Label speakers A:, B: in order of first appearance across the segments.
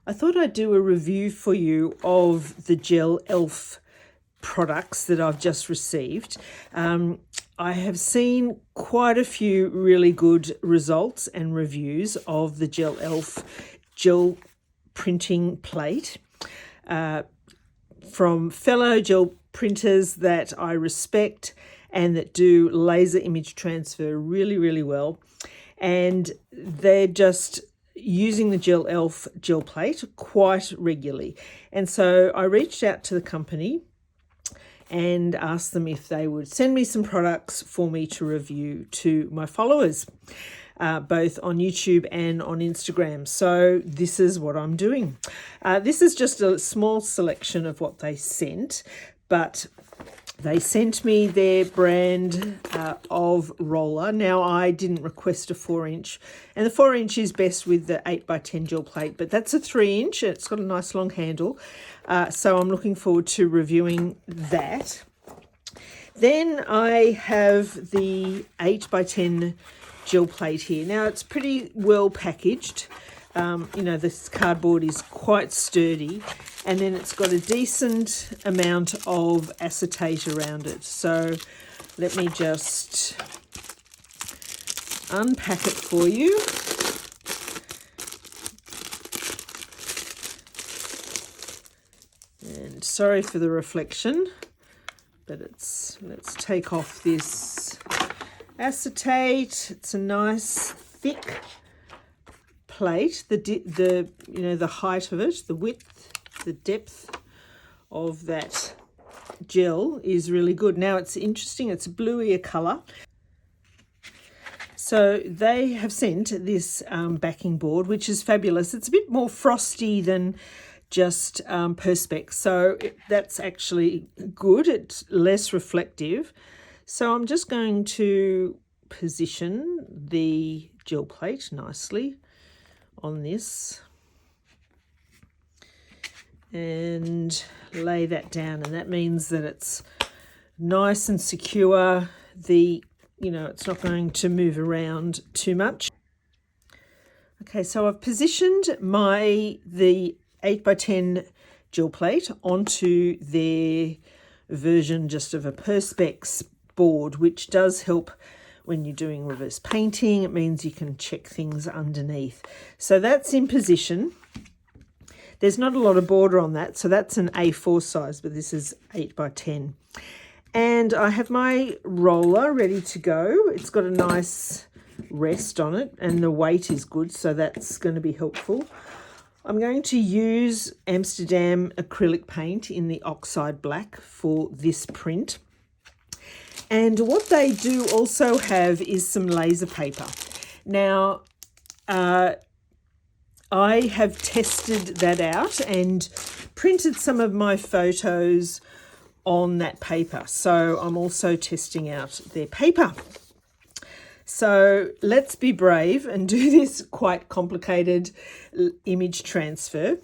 A: I thought I'd do a review for you of the Gelelf products that I've just received. I have seen quite a few really good results and reviews of the Gelelf gel printing plate from fellow gel printers that I respect and that do laser image transfer really, really well. And they're just using the Gelelf gel plate quite regularly. And so I reached out to the company and asked them if they would send me some products for me to review to my followers, both on YouTube and on Instagram. So this is what I'm doing. This is just a small selection of what they sent, but they sent me their brand of roller. Now, I didn't request a 4-inch, and the 4-inch is best with the 8x10 gel plate, but that's a 3-inch. It's got a nice long handle. So I'm looking forward to reviewing that. Then I have the 8x10 gel plate here. Now, it's pretty well packaged. This cardboard is quite sturdy, and then it's got a decent amount of acetate around it. So let me just unpack it for you. And sorry for the reflection, but let's take off this acetate. It's a nice thick plate. The height of it, the width, the depth of that gel is really good. Now, it's interesting, it's bluey a colour. So they have sent this backing board, which is fabulous. It's a bit more frosty than just Perspex, so that's actually good. It's less reflective. So I'm just going to position the gel plate nicely on this and lay that down, and that means that it's nice and secure. It's not going to move around too much. Okay, so I've positioned the 8x10 gel plate onto their version just of a Perspex board, which does help when you're doing reverse painting. It means you can check things underneath. So that's in position. There's not a lot of border on that, so that's an A4 size, but this is 8x10. And I have my roller ready to go. It's got a nice rest on it, and the weight is good, so that's going to be helpful. I'm going to use Amsterdam acrylic paint in the oxide black for this print. And what they do also have is some laser paper. Now, I have tested that out and printed some of my photos on that paper. So I'm also testing out their paper. So let's be brave and do this quite complicated image transfer.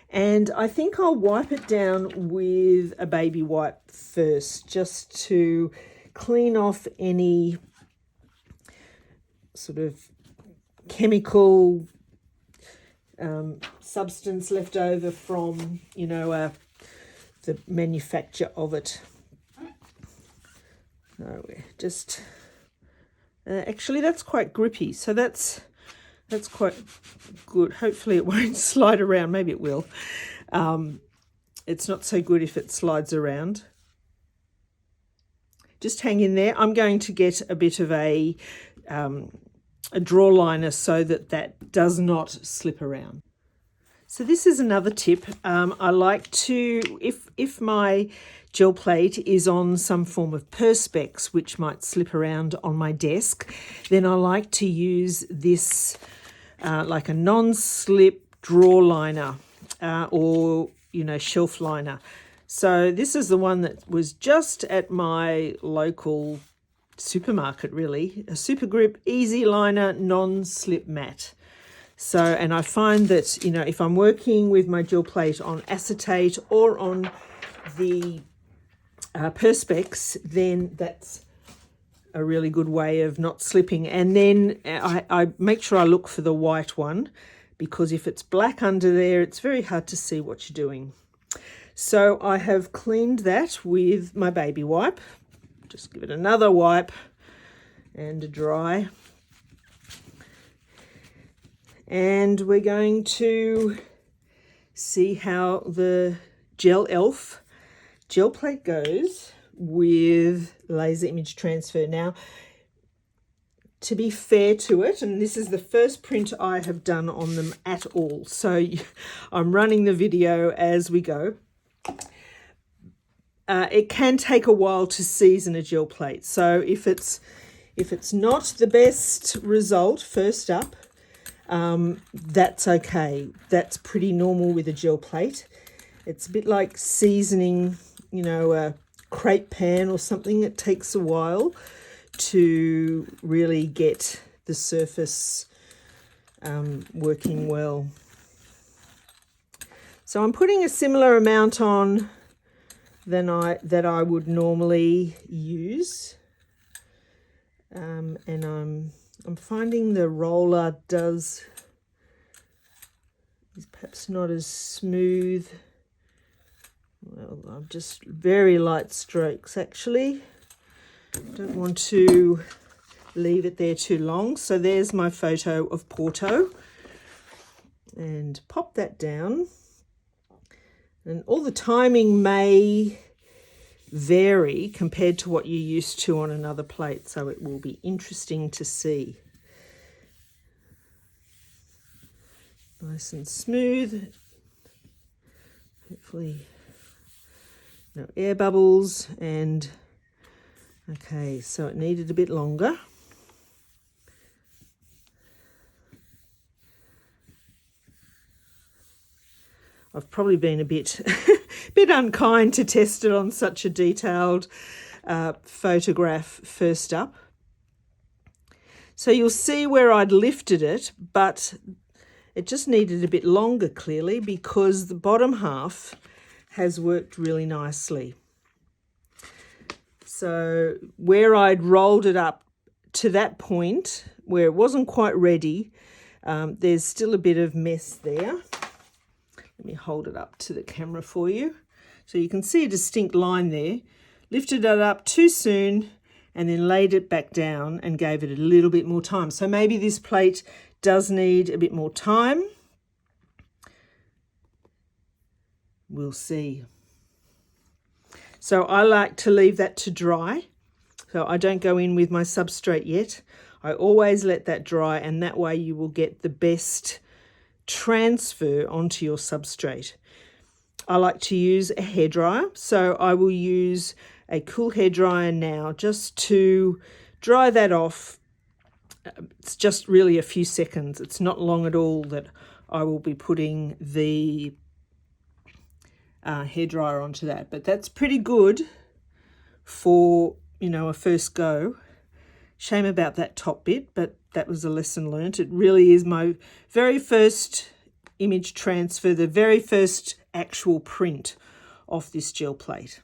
A: And I think I'll wipe it down with a baby wipe first, just to clean off any sort of chemical substance left over from, the manufacture of it. No, we're just... actually, that's quite grippy, so that's quite good. Hopefully it won't slide around. Maybe it will. It's not so good if it slides around. Just hang in there. I'm going to get a bit of a draw liner so that does not slip around. So this is another tip. I like to, if my gel plate is on some form of Perspex, which might slip around on my desk, then I like to use this like a non-slip drawer liner or shelf liner. So this is the one that was just at my local supermarket, really. A Super Grip Easy Liner non-slip matte. So, and I find that, if I'm working with my gel plate on acetate or on the Perspex, then that's a really good way of not slipping. And then I make sure I look for the white one because if it's black under there, it's very hard to see what you're doing. So I have cleaned that with my baby wipe. Just give it another wipe and a dry. And we're going to see how the Gelelf gel plate goes with laser image transfer. Now, to be fair to it, and this is the first print I have done on them at all, so I'm running the video as we go. It can take a while to season a gel plate, so if it's not the best result first up, that's okay. That's pretty normal with a gel plate. It's a bit like seasoning, you know, a crepe pan or something. It takes a while to really get the surface working well. So I'm putting a similar amount on than that I would normally use, and I'm finding the roller is perhaps not as smooth. Well, I'm just very light strokes actually. Don't want to leave it there too long. So there's my photo of Porto, and pop that down. And all the timing may vary compared to what you're used to on another plate, so it will be interesting to see. Nice and smooth. Hopefully no air bubbles. And okay, so it needed a bit longer. I've probably been a bit unkind to test it on such a detailed photograph first up. So you'll see where I'd lifted it, but it just needed a bit longer clearly because the bottom half has worked really nicely. So where I'd rolled it up to that point where it wasn't quite ready, there's still a bit of mess there. Let me hold it up to the camera for you. So you can see a distinct line there. Lifted it up too soon and then laid it back down and gave it a little bit more time. So maybe this plate does need a bit more time. We'll see. So I like to leave that to dry. So I don't go in with my substrate yet. I always let that dry, and that way you will get the best transfer onto your substrate. I like to use a hairdryer, so I will use a cool hairdryer now just to dry that off. It's just really a few seconds. It's not long at all that I will be putting the hairdryer onto that, but that's pretty good for, you know, a first go. Shame about that top bit, but that was a lesson learnt. It really is my very first image transfer, the very first actual print of this gel plate.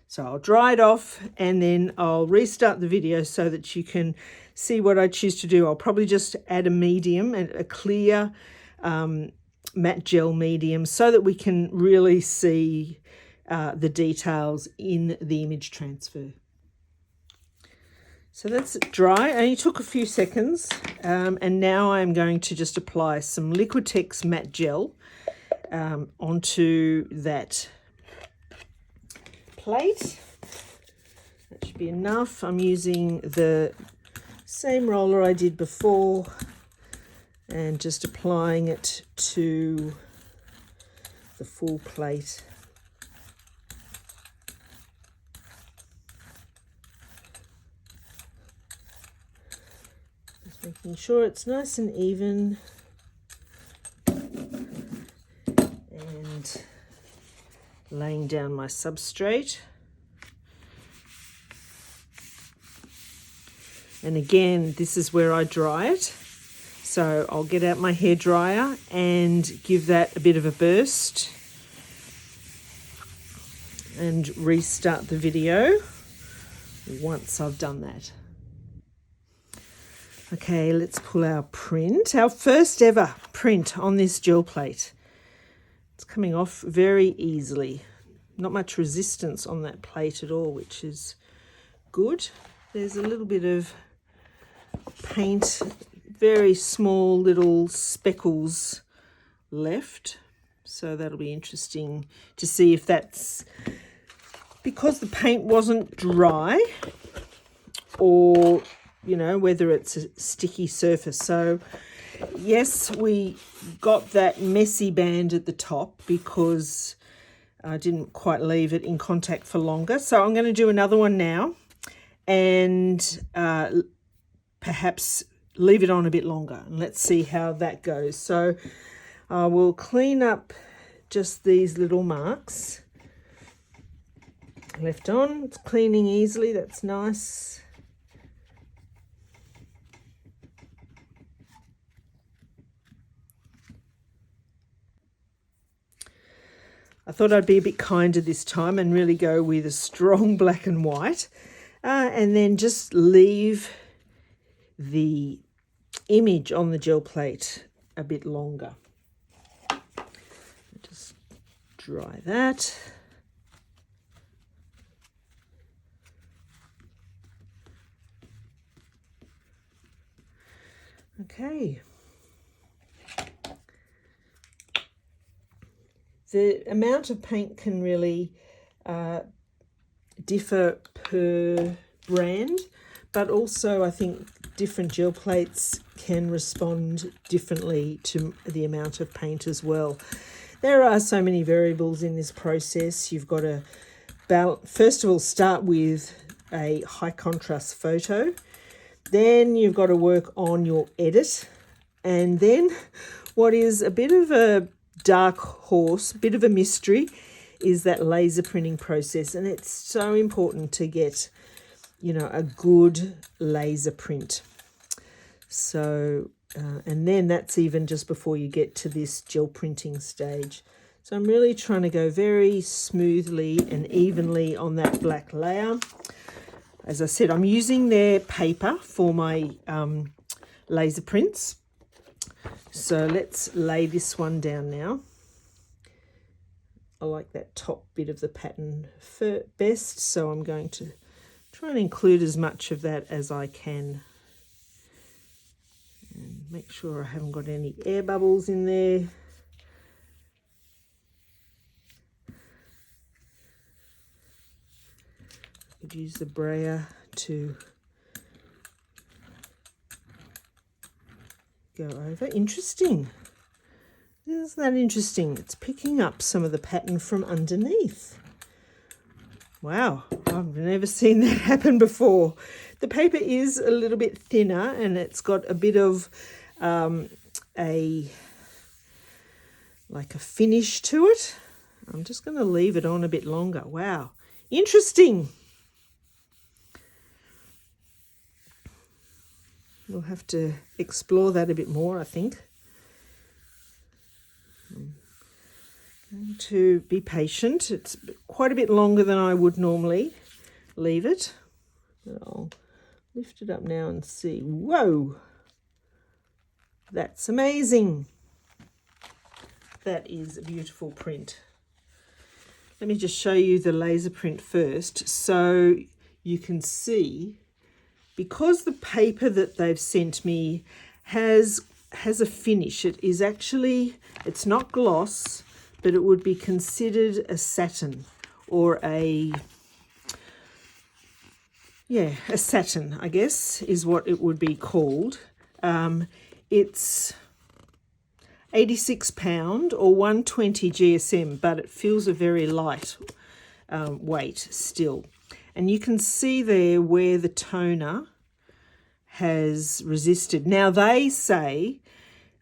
A: So I'll dry it off and then I'll restart the video so that you can see what I choose to do. I'll probably just add a medium, and a clear matte gel medium, so that we can really see the details in the image transfer. So that's dry. It only took a few seconds, and now I'm going to just apply some Liquitex matte gel onto that plate. That should be enough. I'm using the same roller I did before and just applying it to the full plate. Just making sure it's nice and even, and laying down my substrate. And again, this is where I dry it. So I'll get out my hairdryer and give that a bit of a burst and restart the video once I've done that. Okay, let's pull our print, our first ever print on this gel plate. It's coming off very easily. Not much resistance on that plate at all, which is good. There's a little bit of paint, very small little speckles left. So that'll be interesting to see if that's because the paint wasn't dry or, you know, whether it's a sticky surface. So yes, we got that messy band at the top because I didn't quite leave it in contact for longer. So I'm going to do another one now and perhaps leave it on a bit longer. And let's see how that goes. So I will clean up just these little marks left on. It's cleaning easily, that's nice. I thought I'd be a bit kinder this time and really go with a strong black and white, and then just leave the image on the gel plate a bit longer. Just dry that. Okay. The amount of paint can really differ per brand, but also I think different gel plates can respond differently to the amount of paint as well. There are so many variables in this process. You've got to first of all start with a high contrast photo, then you've got to work on your edit, and then what is a bit of a dark horse, bit of a mystery, is that laser printing process. And it's so important to get, you know, a good laser print. So and then that's even just before you get to this gel printing stage. So I'm really trying to go very smoothly and evenly on that black layer. As I said, I'm using their paper for my laser prints. So let's lay this one down now. I like that top bit of the pattern best, so I'm going to try and include as much of that as I can. And make sure I haven't got any air bubbles in there. I could use the brayer to go over. Interesting. Isn't that interesting? It's picking up some of the pattern from underneath. Wow, I've never seen that happen before. The paper is a little bit thinner and it's got a bit of a finish to it. I'm just going to leave it on a bit longer. Wow, interesting. We'll have to explore that a bit more, I think. I'm going to be patient. It's quite a bit longer than I would normally leave it. But I'll lift it up now and see. Whoa! That's amazing. That is a beautiful print. Let me just show you the laser print first so you can see. Because the paper that they've sent me has a finish, it is actually, it's not gloss, but it would be considered a satin or a satin, I guess, is what it would be called. It's 86 pound or 120 GSM, but it feels a very light weight still. And you can see there where the toner has resisted. Now they say,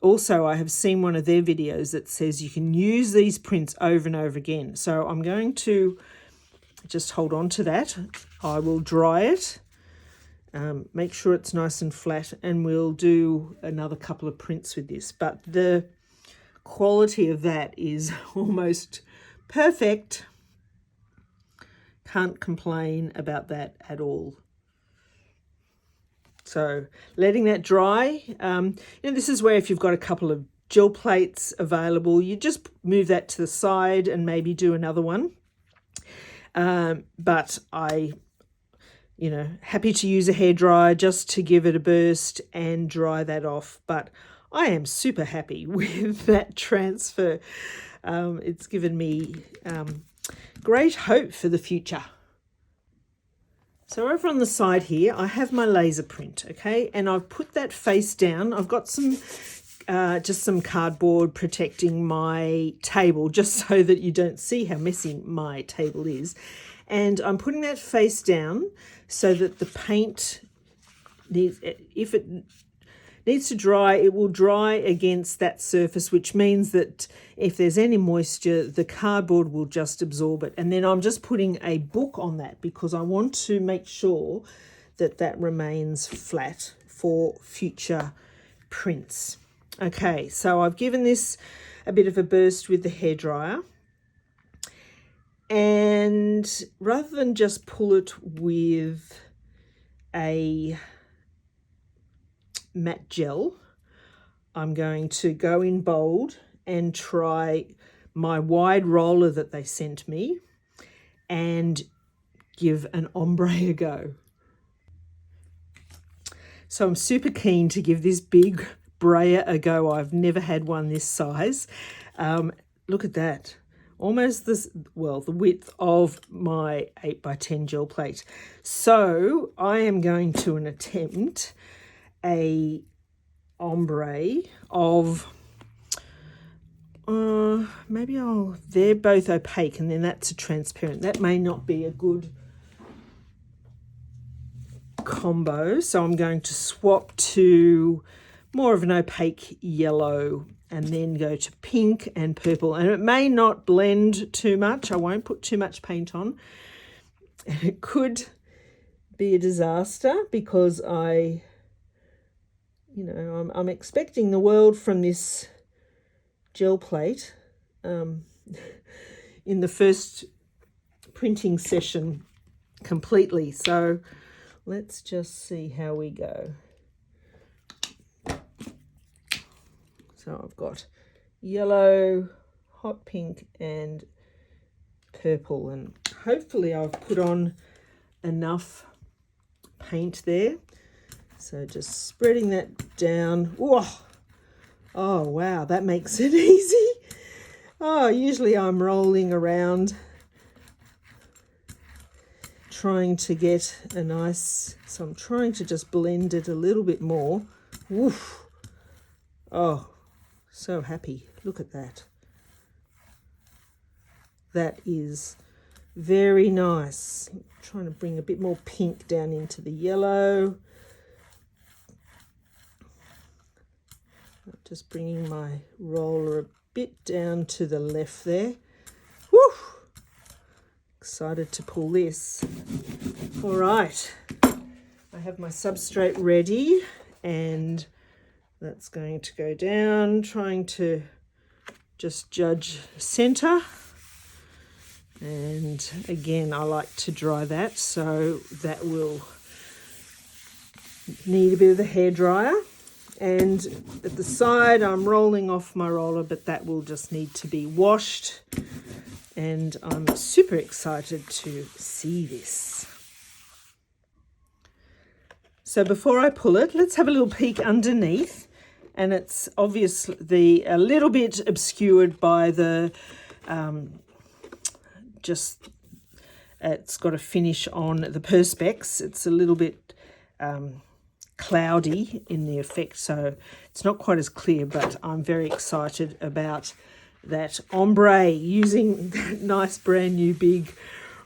A: also I have seen one of their videos that says you can use these prints over and over again. So I'm going to just hold on to that. I will dry it, make sure it's nice and flat, and we'll do another couple of prints with this. But the quality of that is almost perfect. Can't complain about that at all. So letting that dry. This is where if you've got a couple of gel plates available, you just move that to the side and maybe do another one. But happy to use a hairdryer just to give it a burst and dry that off. But I am super happy with that transfer. It's given me great hope for the future. So over on the side here, I have my laser print, okay? And I've put that face down. I've got some just some cardboard protecting my table, just so that you don't see how messy my table is. And I'm putting that face down so that the paint, if it needs to dry, it will dry against that surface, which means that if there's any moisture, the cardboard will just absorb it. And then I'm just putting a book on that because I want to make sure that that remains flat for future prints. Okay, so I've given this a bit of a burst with the hairdryer. And rather than just pull it with a matte gel, I'm going to go in bold and try my wide roller that they sent me and give an ombre a go. So I'm super keen to give this big brayer a go. I've never had one this size. Look at that. Almost the width of my 8x10 gel plate. So I am going to attempt a ombre of, they're both opaque and then that's a transparent. That may not be a good combo. So I'm going to swap to more of an opaque yellow and then go to pink and purple. And it may not blend too much. I won't put too much paint on. And it could be a disaster because I'm expecting the world from this gel plate in the first printing session completely. So let's just see how we go. So I've got yellow, hot pink and purple, and hopefully I've put on enough paint there. So just spreading that down. Whoa. Oh wow, that makes it easy. Oh, usually I'm rolling around trying to get a nice, so I'm trying to just blend it a little bit more. Woof. Oh, so happy. Look at that. That is very nice. I'm trying to bring a bit more pink down into the yellow. Just bringing my roller a bit down to the left there. Woo! Excited to pull this. All right. I have my substrate ready and that's going to go down, trying to just judge center. And again, I like to dry that, so that will need a bit of the hairdryer. And at the side, I'm rolling off my roller, but that will just need to be washed. And I'm super excited to see this. So before I pull it, let's have a little peek underneath. And it's obviously a little bit obscured by the, it's got a finish on the perspex. It's a little bit cloudy in the effect, so it's not quite as clear, but I'm very excited about that ombre using that nice brand new big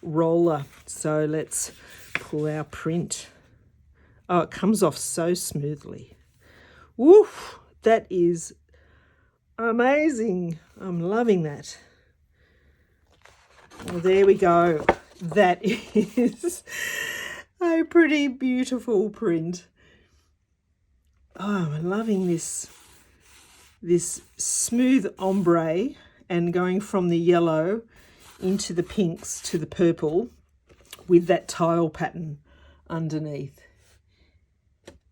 A: roller. So let's pull our print. Oh, it comes off so smoothly. Woof, that is amazing. I'm loving that. Well, there we go. That is a pretty beautiful print. Oh, I'm loving this smooth ombre and going from the yellow into the pinks to the purple with that tile pattern underneath.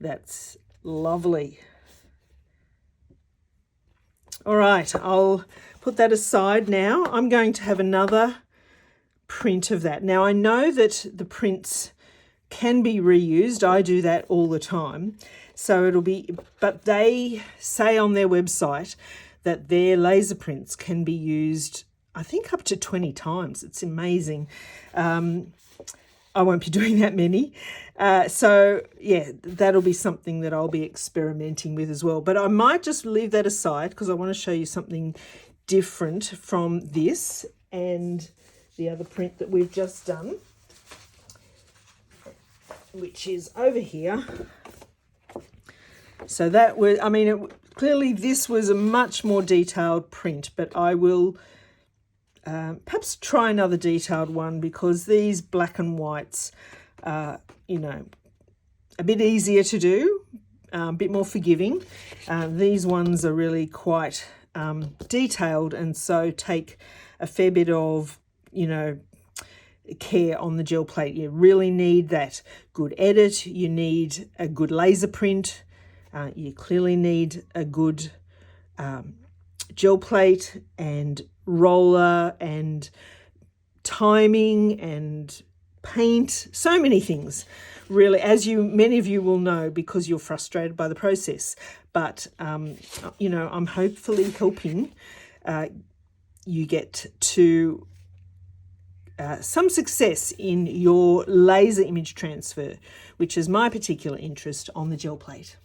A: That's lovely. All right, I'll put that aside now. I'm going to have another print of that. Now I know that the prints can be reused. I do that all the time. So it'll be, but they say on their website that their laser prints can be used, I think, up to 20 times. It's amazing. I won't be doing that many. So yeah, that'll be something that I'll be experimenting with as well. But I might just leave that aside because I want to show you something different from this and the other print that we've just done, which is over here. So that was, I mean, clearly this was a much more detailed print, but I will perhaps try another detailed one because these black and whites are, you know, a bit easier to do, a bit more forgiving. These ones are really quite detailed and so take a fair bit of, you know, care on the gel plate. You really need that good edit. You need a good laser print. You clearly need a good gel plate and roller and timing and paint, so many things really, as many of you will know because you're frustrated by the process. But you know, I'm hopefully helping you get to some success in your laser image transfer, which is my particular interest on the gel plate.